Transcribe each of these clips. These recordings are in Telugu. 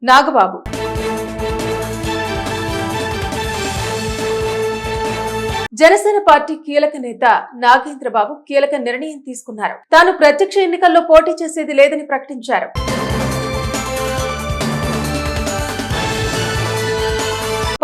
నాగబాబు జనసేన పార్టీ కీలక నేత నాగేంద్రబాబు కీలక నిర్ణయం తీసుకున్నారు. తాను ప్రత్యక్ష ఎన్నికల్లో పోటీ చేసేది లేదని ప్రకటించారు.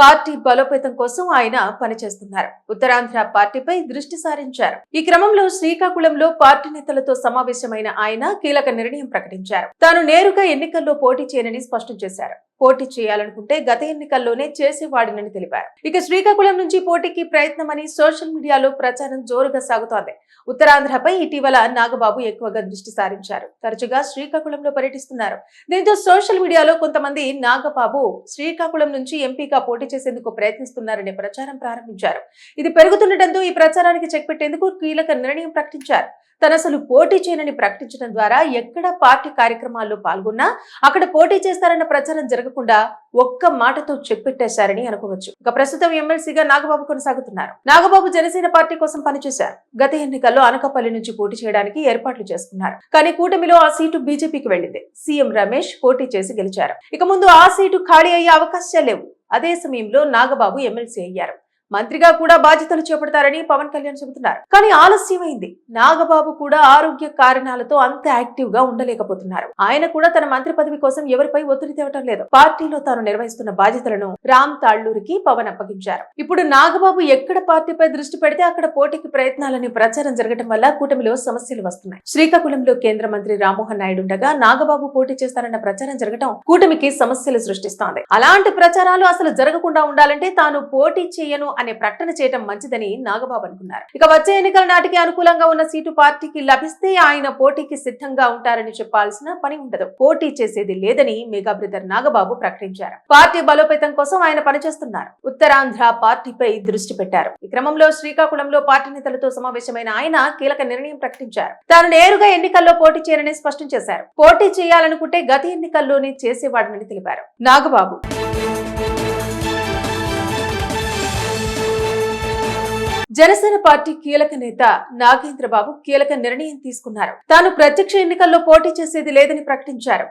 పార్టీ బలోపేతం కోసం ఆయన పనిచేస్తున్నారు. ఉత్తరాంధ్ర పార్టీపై దృష్టి సారించారు. ఈ క్రమంలో శ్రీకాకుళంలో పార్టీ నేతలతో సమావేశమైన ఆయన కీలక నిర్ణయం ప్రకటించారు. తాను నేరుగా ఎన్నికల్లో పోటీ చేయనని స్పష్టం చేశారు. పోటీ చేయాలనుకుంటే గత ఎన్నికల్లోనే చేసేవాడినని తెలిపారు. ఇక శ్రీకాకుళం నుంచి పోటీకి ప్రయత్నమని సోషల్ మీడియాలో ప్రచారం జోరుగా సాగుతోంది. ఉత్తరాంధ్రపై ఇటీవల నాగబాబు ఎక్కువగా దృష్టి సారించారు. తరచుగా శ్రీకాకుళంలో పర్యటిస్తున్నారు. దీంతో సోషల్ మీడియాలో కొంతమంది నాగబాబు శ్రీకాకుళం నుంచి ఎంపీగా పోటీ చేసేందుకు ప్రయత్నిస్తున్నారనే ప్రచారం ప్రారంభించారు. ఇది పెరుగుతుండటంతో ఈ ప్రచారానికి చెక్ పెట్టేందుకు కీలక నిర్ణయం ప్రకటించారు. తను అసలు పోటీ చేయనని ప్రకటించడం ద్వారా ఎక్కడ పార్టీ కార్యక్రమాల్లో పాల్గొన్నా అక్కడ పోటీ చేస్తారన్న ప్రచారం జరగకుండా ఒక్క మాటతో చెక్ పెట్టేశారని అనుకోవచ్చు. ఇక ప్రస్తుతం ఎమ్మెల్సీగా నాగబాబు కొనసాగుతున్నారు. నాగబాబు జనసేన పార్టీ కోసం పనిచేశారు. గత ఎన్నికల్లో అనకాపల్లి నుంచి పోటీ చేయడానికి ఏర్పాట్లు చేసుకున్నారు. కానీ కూటమిలో ఆ సీటు బీజేపీకి వెళ్లింది. సీఎం రమేష్ పోటీ చేసి గెలిచారు. ఇక ముందు ఆ సీటు ఖాళీ అయ్యే అవకాశాలు లేవు. అదే సమయంలో నాగబాబు ఎమ్మెల్సీ అయ్యారు. మంత్రిగా కూడా బాధ్యతలు చేపడతారని పవన్ కళ్యాణ్ చెబుతున్నారు. కానీ ఆలస్యమైంది. నాగబాబు కూడా ఆరోగ్య కారణాలతో అంత యాక్టివ్ గా ఉండలేకపోతున్నారు. ఆయన కూడా తన మంత్రి పదవి కోసం ఎవరిపై ఒత్తిడి తేవటం లేదు. పార్టీలో తాను నిర్వహిస్తున్న బాధ్యతలను రామ్ తాళ్లూరికి పవన్ అప్పగించారు. ఇప్పుడు నాగబాబు ఎక్కడ పార్టీపై దృష్టి పెడితే అక్కడ పోటీకి ప్రయత్నాలని ప్రచారం జరగడం వల్ల కూటమిలో సమస్యలు వస్తున్నాయి. శ్రీకాకుళంలో కేంద్ర మంత్రి రామ్మోహన్ నాయుడు ఉండగా నాగబాబు పోటీ చేస్తారన్న ప్రచారం జరగడం కూటమికి సమస్యలు సృష్టిస్తోంది. అలాంటి ప్రచారాలు అసలు జరగకుండా ఉండాలంటే తాను పోటీ చేయను అనే ప్రకటన చేయడం మంచిదని నాగబాబు అనుకున్నారు. ఇక వచ్చే ఎన్నికల నాటికి అనుకూలంగా ఉన్న సీటు పార్టీకి లభిస్తే ఆయన పోటీకి సిద్ధంగా ఉంటారని చెప్పాల్సిన పని ఉండదు. పోటీ చేసేది లేదని మెగా బ్రదర్ నాగబాబు ప్రకటించారు. పార్టీ బలోపేతం కోసం ఆయన పనిచేస్తున్నారు. ఉత్తరాంధ్ర పార్టీపై దృష్టి పెట్టారు. ఈ క్రమంలో శ్రీకాకుళంలో పార్టీ నేతలతో సమావేశమైన ఆయన కీలక నిర్ణయం ప్రకటించారు. తాను నేరుగా ఎన్నికల్లో పోటీ చేయరని స్పష్టం చేశారు. పోటీ చేయాలనుకుంటే గత ఎన్నికల్లోనే చేసేవాడని తెలిపారు. నాగబాబు జనసేన పార్టీ కీలక నేత నాగేంద్రబాబు కీలక నిర్ణయం తీసుకున్నారు. తాను ప్రత్యక్ష ఎన్నికల్లో పోటీ చేసేది లేదని ప్రకటించారు.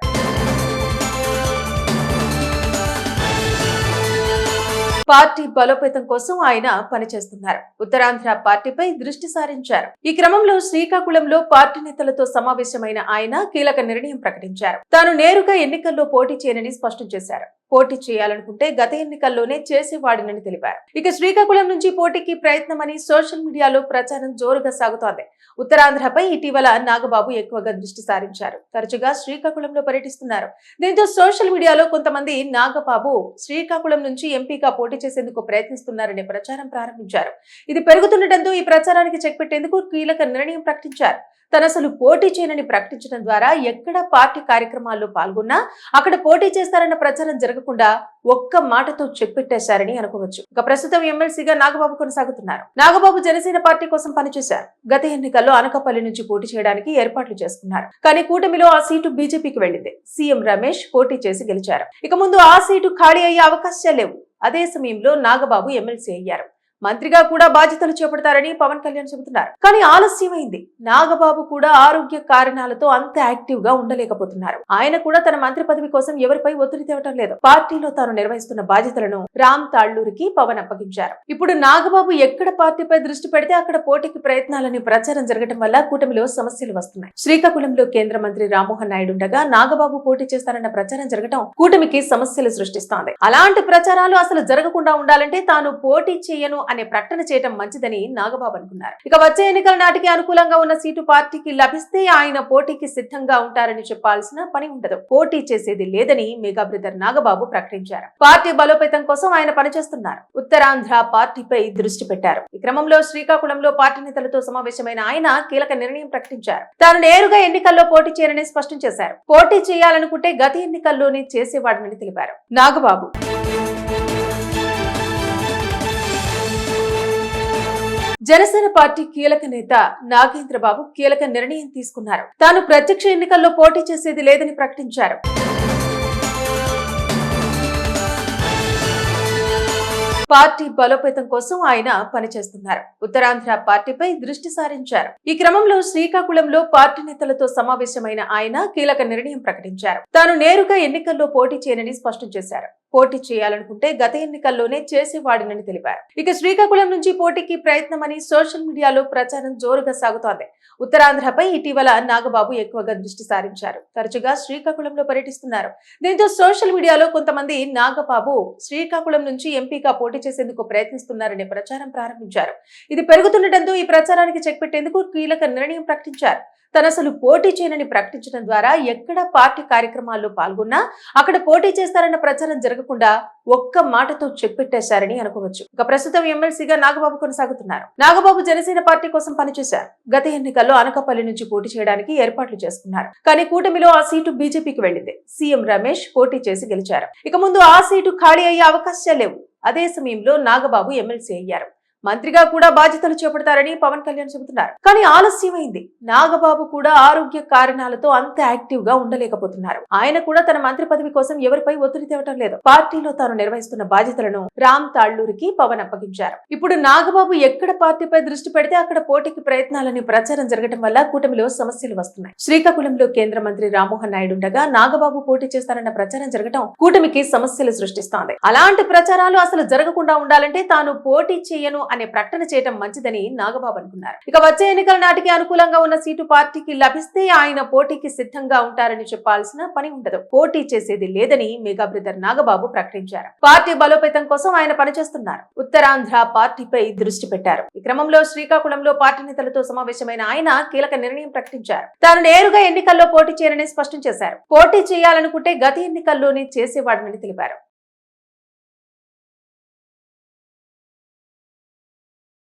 పార్టీ బలోపేతం కోసం ఆయన పనిచేస్తున్నారు. ఉత్తరాంధ్ర పార్టీపై దృష్టి సారించారు. ఈ క్రమంలో శ్రీకాకుళంలో పార్టీ నేతలతో సమావేశమైన ఆయన కీలక నిర్ణయం ప్రకటించారు. తాను నేరుగా ఎన్నికల్లో పోటీ చేయనని స్పష్టం చేశారు. పోటీ చేయాలనుకుంటే గత ఎన్నికల్లోనే చేసేవాడినని తెలిపారు. ఇక శ్రీకాకుళం నుంచి పోటీకి ప్రయత్నమని సోషల్ మీడియాలో ప్రచారం జోరుగా సాగుతోంది. ఉత్తరాంధ్రపై ఇటీవల నాగబాబు ఎక్కువగా దృష్టి సారించారు. తరచుగా శ్రీకాకుళంలో పర్యటిస్తున్నారు. దీంతో సోషల్ మీడియాలో కొంతమంది నాగబాబు శ్రీకాకుళం నుంచి ఎంపీగా పోటీ చేసేందుకు ప్రయత్నిస్తున్నారనే ప్రచారం ప్రారంభించారు. ఇది పెరుగుతుండటంతో ఈ ప్రచారానికి చెక్ పెట్టేందుకు కీలక నిర్ణయం ప్రకటించారు. తను అసలు పోటీ చేయనని ప్రకటించడం ద్వారా ఎక్కడ పార్టీ కార్యక్రమాల్లో పాల్గొన్నా అక్కడ పోటీ చేస్తారన్న ప్రచారం జరగకుండా ఒక్క మాటతో చెక్ పెట్టేశారని అనుకోవచ్చు. ఇక ప్రస్తుతం ఎమ్మెల్సీగా నాగబాబు కొనసాగుతున్నారు. నాగబాబు జనసేన పార్టీ కోసం పనిచేశారు. గత ఎన్నికల్లో అనకాపల్లి నుంచి పోటీ చేయడానికి ఏర్పాట్లు చేసుకున్నారు. కానీ కూటమిలో ఆ సీటు బీజేపీకి వెళ్లింది. సీఎం రమేష్ పోటీ చేసి గెలిచారు. ఇక ముందు ఆ సీటు ఖాళీ అయ్యే అవకాశాలు లేవు. అదే సమయంలో నాగబాబు ఎమ్మెల్సీ అయ్యారు. మంత్రిగా కూడా బాధ్యతలు చేపడతారని పవన్ కళ్యాణ్ చెబుతున్నారు. కానీ ఆలస్యమైంది. నాగబాబు కూడా ఆరోగ్య కారణాలతో అంత యాక్టివ్ గా ఉండలేకపోతున్నారు. ఆయన కూడా తన మంత్రి పదవి కోసం ఎవరిపై ఒత్తిడి తేవటం లేదు. పార్టీలో తాను నిర్వహిస్తున్న బాధ్యతలను రామ్ తాళ్లూరికి పవన్ అప్పగించారు. ఇప్పుడు నాగబాబు ఎక్కడ పార్టీపై దృష్టి పెడితే అక్కడ పోటీకి ప్రయత్నాలని ప్రచారం జరగడం వల్ల కూటమిలో సమస్యలు వస్తున్నాయి. శ్రీకాకుళంలో కేంద్ర మంత్రి రామ్మోహన్ నాయుడు ఉండగా నాగబాబు పోటీ చేస్తారన్న ప్రచారం జరగడం కూటమికి సమస్యలు సృష్టిస్తోంది. అలాంటి ప్రచారాలు అసలు జరగకుండా ఉండాలంటే తాను పోటీ చేయను అనే ప్రకటన చేయడం మంచిదని నాగబాబు అనుకున్నారు. ఇక వచ్చే ఎన్నికల నాటికి అనుకూలంగా ఉన్న సీటు పార్టీకి లభిస్తే ఆయన పోటీకి సిద్ధంగా ఉంటారని చెప్పాల్సిన పని ఉండదు. పోటీ చేసేది లేదని మెగా బ్రదర్ నాగబాబు ప్రకటించారు. పార్టీ బలోపేతం కోసం ఆయన పనిచేస్తున్నారు. ఉత్తరాంధ్ర పార్టీపై దృష్టి పెట్టారు. ఈ క్రమంలో శ్రీకాకుళంలో పార్టీ నేతలతో సమావేశమైన ఆయన కీలక నిర్ణయం ప్రకటించారు. తాను నేరుగా ఎన్నికల్లో పోటీ చేయరని స్పష్టం చేశారు. పోటీ చేయాలనుకుంటే గత ఎన్నికల్లోనే చేసేవాడని తెలిపారు. నాగబాబు జనసేన పార్టీ కీలక నేత నాగేంద్రబాబు కీలక నిర్ణయం తీసుకున్నారు. తాను ప్రత్యక్ష ఎన్నికల్లో పోటీ చేసేది లేదని ప్రకటించారు. పార్టీ బలోపేతం కోసం ఆయన పనిచేస్తున్నారు. ఉత్తరాంధ్ర పార్టీపై దృష్టి సారించారు. ఈ క్రమంలో శ్రీకాకుళంలో పార్టీ నేతలతో సమావేశమైన ఆయన కీలక నిర్ణయం ప్రకటించారు. తాను నేరుగా ఎన్నికల్లో పోటీ చేయనని స్పష్టం చేశారు. పోటీ చేయాలనుకుంటే గత ఎన్నికల్లోనే చేసేవాడినని తెలిపారు. ఇక శ్రీకాకుళం నుంచి పోటీకి ప్రయత్నమని సోషల్ మీడియాలో ప్రచారం జోరుగా సాగుతోంది. ఉత్తరాంధ్రపై ఇటీవల నాగబాబు ఎక్కువగా దృష్టి సారించారు. తరచుగా శ్రీకాకుళంలో పర్యటిస్తున్నారు. దీంతో సోషల్ మీడియాలో కొంతమంది నాగబాబు శ్రీకాకుళం నుంచి ఎంపీగా పోటీ చేసేందుకు ప్రయత్నిస్తున్నారనే ప్రచారం ప్రారంభించారు. ఇది పెరుగుతుండటంతో ఈ ప్రచారానికి చెక్ పెట్టేందుకు కీలక నిర్ణయం ప్రకటించారు. తను అసలు పోటీ చేయనని ప్రకటించడం ద్వారా ఎక్కడ పార్టీ కార్యక్రమాల్లో పాల్గొన్నా అక్కడ పోటీ చేస్తారన్న ప్రచారం జరగకుండా ఒక్క మాటతో చెక్ పెట్టేశారని అనుకోవచ్చు. ఇక ప్రస్తుతం ఎమ్మెల్సీగా నాగబాబు కొనసాగుతున్నారు. నాగబాబు జనసేన పార్టీ కోసం పనిచేశారు. గత ఎన్నికల్లో అనకాపల్లి నుంచి పోటీ చేయడానికి ఏర్పాట్లు చేసుకున్నారు. కానీ కూటమిలో ఆ సీటు బీజేపీకి వెళ్లింది. సీఎం రమేష్ పోటీ చేసి గెలిచారు. ఇక ముందు ఆ సీటు ఖాళీ అయ్యే అవకాశాలు లేవు. అదే సమయంలో నాగబాబు ఎమ్మెల్సీ అయ్యారు. మంత్రిగా కూడా బాధ్యతలు చేపడతారని పవన్ కళ్యాణ్ చెబుతున్నారు. కానీ ఆలస్యమైంది. నాగబాబు కూడా ఆరోగ్య కారణాలతో అంత యాక్టివ్ గా ఉండలేకపోతున్నారు. ఆయన కూడా తన మంత్రి పదవి కోసం ఎవరిపై ఒత్తిడి తేవటం లేదు. పార్టీలో తాను నిర్వహిస్తున్న బాధ్యతలను రామ్ తాళ్లూరికి పవన్ అప్పగించారు. ఇప్పుడు నాగబాబు ఎక్కడ పార్టీపై దృష్టి పెడితే అక్కడ పోటీకి ప్రయత్నాలని ప్రచారం జరగడం వల్ల కూటమిలో సమస్యలు వస్తున్నాయి. శ్రీకాకుళంలో కేంద్ర మంత్రి రామ్మోహన్ నాయుడు ఉండగా నాగబాబు పోటీ చేస్తారన్న ప్రచారం జరగడం కూటమికి సమస్యలు సృష్టిస్తోంది. అలాంటి ప్రచారాలు అసలు జరగకుండా ఉండాలంటే తాను పోటీ చేయను అనే ప్రకటన చేయడం మంచిదని నాగబాబు అనుకున్నారు. ఇక వచ్చే ఎన్నికల నాటికి అనుకూలంగా ఉన్న సీటు పార్టీకి లభిస్తే ఆయన పోటీకి సిద్ధంగా ఉంటారని చెప్పాల్సిన పని ఉండదు. పోటీ చేసేది లేదని మెగా బ్రదర్ నాగబాబు ప్రకటించారు. పార్టీ బలోపేతం కోసం ఆయన పనిచేస్తున్నారు. ఉత్తరాంధ్ర పార్టీపై దృష్టి పెట్టారు. ఈ క్రమంలో శ్రీకాకుళంలో పార్టీ నేతలతో సమావేశమైన ఆయన కీలక నిర్ణయం ప్రకటించారు. తాను నేరుగా ఎన్నికల్లో పోటీ చేయనని స్పష్టం చేశారు. పోటీ చేయాలనుకుంటే గత ఎన్నికల్లోనే చేసేవాడని తెలిపారు.